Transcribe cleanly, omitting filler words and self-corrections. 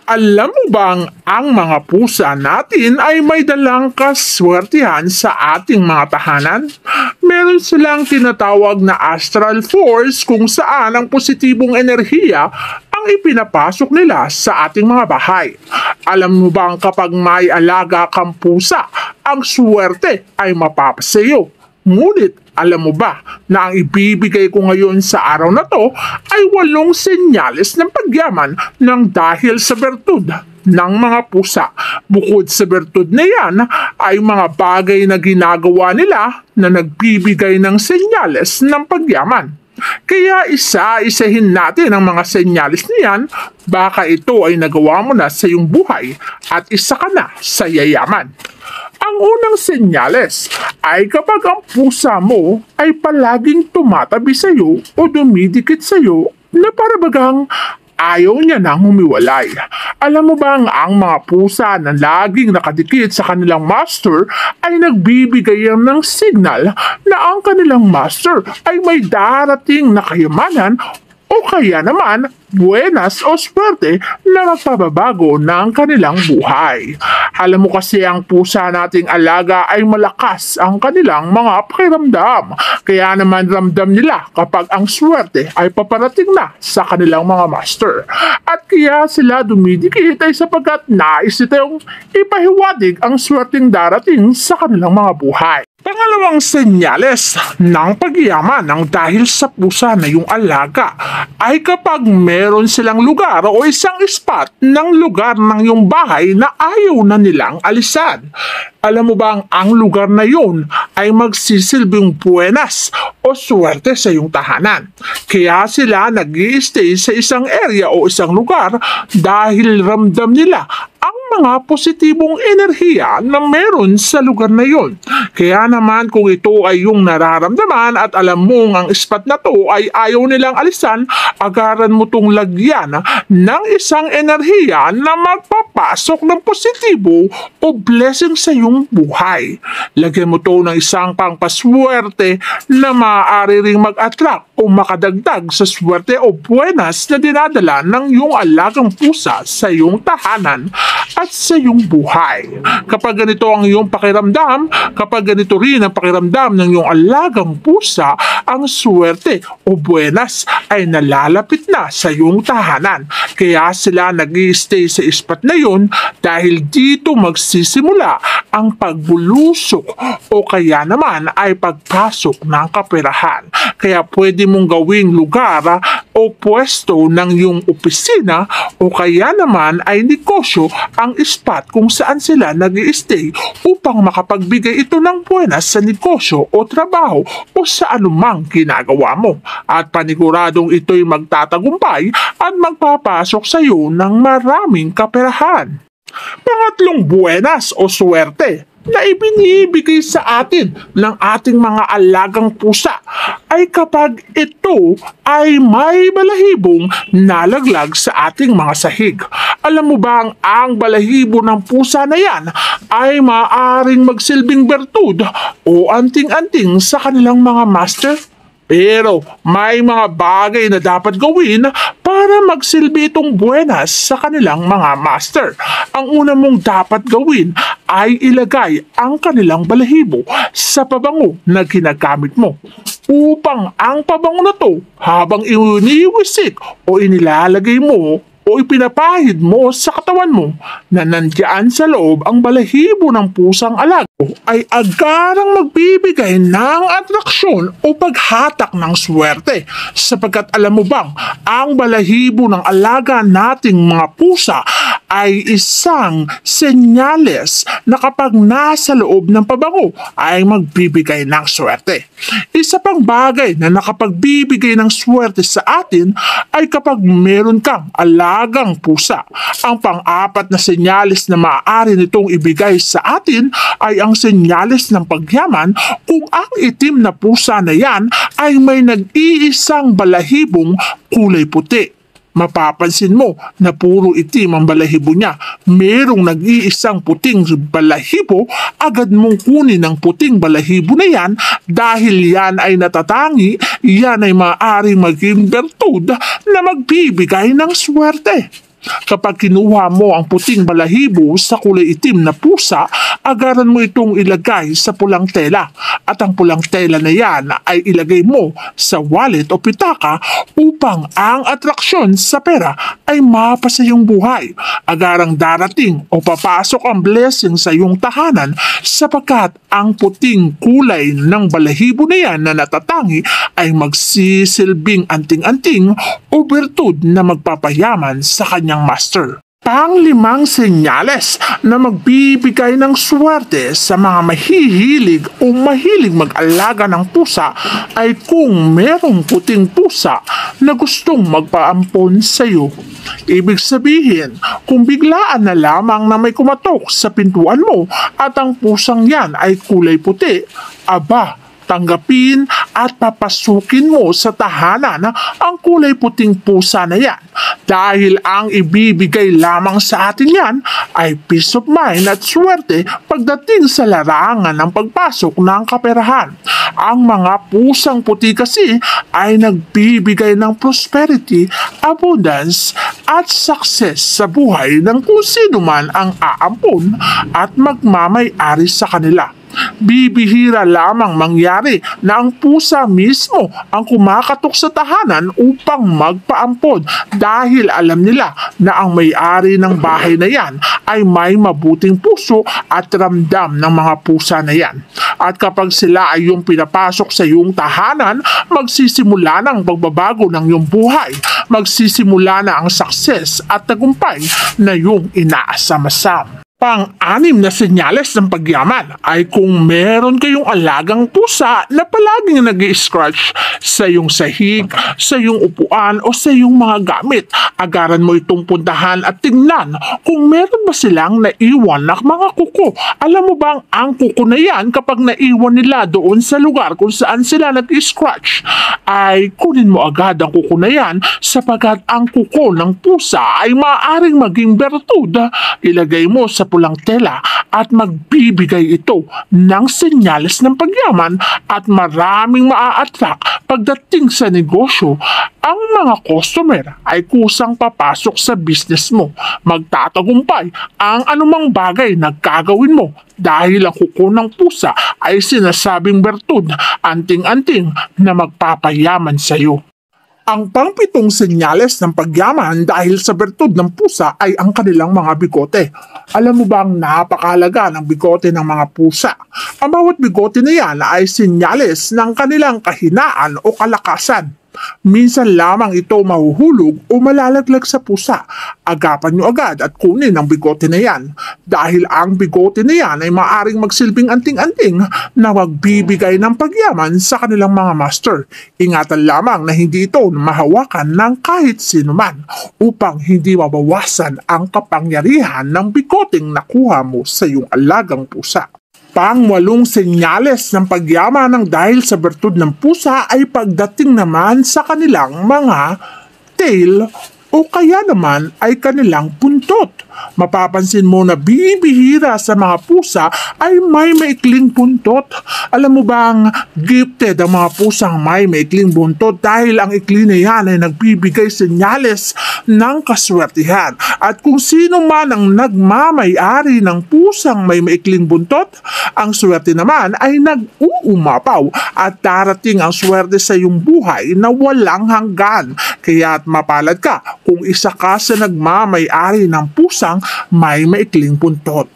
Alam mo bang ang mga pusa natin ay may dalang kaswertihan sa ating mga tahanan? Meron silang tinatawag na astral force kung saan ang positibong enerhiya ang ipinapasok nila sa ating mga bahay. Alam mo bang kapag may alaga kang pusa, ang swerte ay mapapasayo? Ngunit alam mo ba na ang ibibigay ko ngayon sa araw na to ay 8 senyales ng pagyaman ng dahil sa bertud ng mga pusa. Bukod sa bertud na yan ay mga bagay na ginagawa nila na nagbibigay ng senyales ng pagyaman. Kaya isa-isahin natin ang mga senyales niyan, baka ito ay nagawa mo na sa iyong buhay at isa ka na sa yayaman. Ang unang senyales ay kapag ang pusa mo ay palaging tumatabi sa iyo o dumidikit sa iyo na parabagang ayaw niya nang humiwalay. Alam mo bang ang mga pusa na laging nakadikit sa kanilang master ay nagbibigay ng signal na ang kanilang master ay may darating na kayamanan o kaya naman buenas o swerte na magpababago ng kanilang buhay. Alam mo kasi ang pusa nating alaga ay malakas ang kanilang mga pakiramdam. Kaya naman ramdam nila kapag ang swerte ay paparating na sa kanilang mga master. At kaya sila dumidikit ay sapagkat nais nitong ipahiwatig ang swerteng darating sa kanilang mga buhay. Pangalawang senyales ng pagyaman ng dahil sa pusa na yung alaga ay kapag meron silang lugar o isang spot ng lugar ng yung bahay na ayaw na nilang alisan. Alam mo bang ang lugar na yun ay magsisilbing buenas o swerte sa iyong tahanan. Kaya sila nag-i-stay sa isang area o isang lugar dahil ramdam nila ang mga positibong enerhiya na meron sa lugar na yon. Kaya naman kung ito ay yung nararamdaman at alam mong ang spot na to ay ayaw nilang alisan, agaran mo tong lagyan ng isang enerhiya na magpapasok ng positibo o blessing sa iyong buhay. Lagyan mo to ng isang pangpaswerte na maaari ring mag-attract o makadagdag sa swerte o buenas na dinadala ng iyong alagang pusa sa iyong tahanan at sa iyong buhay. Kapag ganito ang iyong pakiramdam, kapag ganito rin ang pakiramdam ng iyong alagang pusa, ang swerte o buenas ay nalalapit na sa iyong tahanan. Kaya sila nag-i-stay sa spot na yun dahil dito magsisimula ang pagbulusok o kaya naman ay pagpasok ng kaperahan. Kaya pwede mong gawing lugar o pwesto ng iyong opisina o kaya naman ay negosyo ang spot kung saan sila nag-i-stay upang makapagbigay ito ng buenas sa negosyo o trabaho o sa anumang ginagawa mo. At paniguradong ito'y magtatagumpay at magpapasok sa iyo ng maraming kaperahan. Pangatlong buenas o swerte na ibinibigay sa atin ng ating mga alagang pusa ay kapag ito ay may balahibong nalaglag sa ating mga sahig. Alam mo bang ang balahibo ng pusa na yan ay maaaring magsilbing bertud o anting-anting sa kanilang mga master? Pero may mga bagay na dapat gawin para magsilbi itong buenas sa kanilang mga master. Ang una mong dapat gawin ay ilagay ang kanilang balahibo sa pabango na ginagamit mo upang ang pabango na to habang iniwisik o inilalagay mo o ipinapahid mo sa katawan mo na nandiyan sa loob ang balahibo ng pusang alaga ay agarang magbibigay ng atraksyon o paghatak ng swerte. Sapagkat alam mo bang ang balahibo ng alaga nating mga pusa ay isang senyales na kapag nasa loob ng pabango ay magbibigay ng swerte. Isa pang bagay na nakapagbibigay ng swerte sa atin ay kapag meron kang alagang pusa. Ang pang-apat na senyales na maaari nitong ibigay sa atin ay ang senyales ng pagyaman kung ang itim na pusa na yan ay may nag-iisang balahibong kulay puti. Mapapansin mo na puro itim ang balahibo niya. Merong nag-iisang puting balahibo, agad mong kunin ang puting balahibo na yan dahil yan ay natatangi, yan ay maaaring maging bertud na magbibigay ng swerte. Kapag kinuha mo ang puting balahibo sa kulay itim na pusa, agaran mo itong ilagay sa pulang tela at ang pulang tela na yan ay ilagay mo sa wallet o pitaka upang ang atraksyon sa pera ay mapasa iyong buhay. Agarang darating o papasok ang blessing sa iyong tahanan sapagkat ang puting kulay ng balahibo na yan na natatangi ay magsisilbing anting-anting o bertud na magpapayaman sa kanyang master. Pang-limang senyales na magbibigay ng swerte sa mga mahihilig o mahilig mag-alaga ng pusa ay kung merong puting pusa na gustong magpaampon sa iyo. Ibig sabihin, kung biglaan na lamang na may kumatok sa pintuan mo at ang pusang yan ay kulay puti, aba, tanggapin at papasukin mo sa tahanan ang kulay puting pusa na yan dahil ang ibibigay lamang sa atin yan ay peace of mind at swerte pagdating sa larangan ng pagpasok ng kaperahan. Ang mga pusang puti kasi ay nagbibigay ng prosperity, abundance at success sa buhay ng kung sino man ang aampon at magmamay-ari sa kanila. Bibihira lamang mangyari na ang pusa mismo ang kumakatok sa tahanan upang magpaampon dahil alam nila na ang may-ari ng bahay na yan ay may mabuting puso at ramdam ng mga pusa na yan. At kapag sila ay yung pinapasok sa iyong tahanan, magsisimula na ang pagbabago ng iyong buhay. Magsisimula na ang success at tagumpay na iyong inaasam-asam. Pang-anim na senyales ng pagyaman ay kung meron kayong alagang pusa na palaging nag-i-scratch sa iyong sahig, sa iyong upuan o sa iyong mga gamit. Agaran mo itong puntahan at tingnan kung meron ba silang naiwan na mga kuko. Alam mo bang ang kuko na yan kapag naiwan nila doon sa lugar kung saan sila nag-i-scratch ay kunin mo agad ang kuko na yan sapagkat ang kuko ng pusa ay maaaring maging bertud. Ilagay mo sa pulang tela at magbibigay ito ng senyales ng pagyaman at maraming maa-attract pagdating sa negosyo. Ang mga customer ay kusang papasok sa business mo. Magtatagumpay ang anumang bagay na gagawin mo dahil ang kuko ng pusa ay sinasabing bertud, anting-anting na magpapayaman sa iyo. Ang pang-pitong senyales ng pagyaman dahil sa bertud ng pusa ay ang kanilang mga bigote. Alam mo bang napakahalaga ng bigote ng mga pusa? Ang bawat bigote na yan ay senyales ng kanilang kahinaan o kalakasan. Minsan lamang ito mahuhulog o malalaglag sa pusa. Agapan nyo agad at kunin ang bigote na yan dahil ang bigote na yan ay maaaring magsilbing anting-anting na magbibigay ng pagyaman sa kanilang mga master. Ingatan lamang na hindi ito mahawakan ng kahit sino man upang hindi mabawasan ang kapangyarihan ng bigoteng nakuha mo sa iyong alagang pusa. Pang-walong senyales ng pagyaman ng dahil sa bertud ng pusa ay pagdating naman sa kanilang mga tail o kaya naman ay kanilang buntot. Mapapansin mo na bibihira sa mga pusa ay may maikling buntot. Alam mo bang gifted ang mga pusang may maikling buntot dahil ang ikli na yan ay nagbibigay senyales ng kaswertihan. At kung sino man ang nagmamay-ari ng pusang may maikling buntot, ang swerte naman ay nag-uumapaw at darating ang swerte sa iyong buhay na walang hanggan. Kaya't mapalad ka kung isa ka sa nagmamay-ari ng pusang may maikling buntot.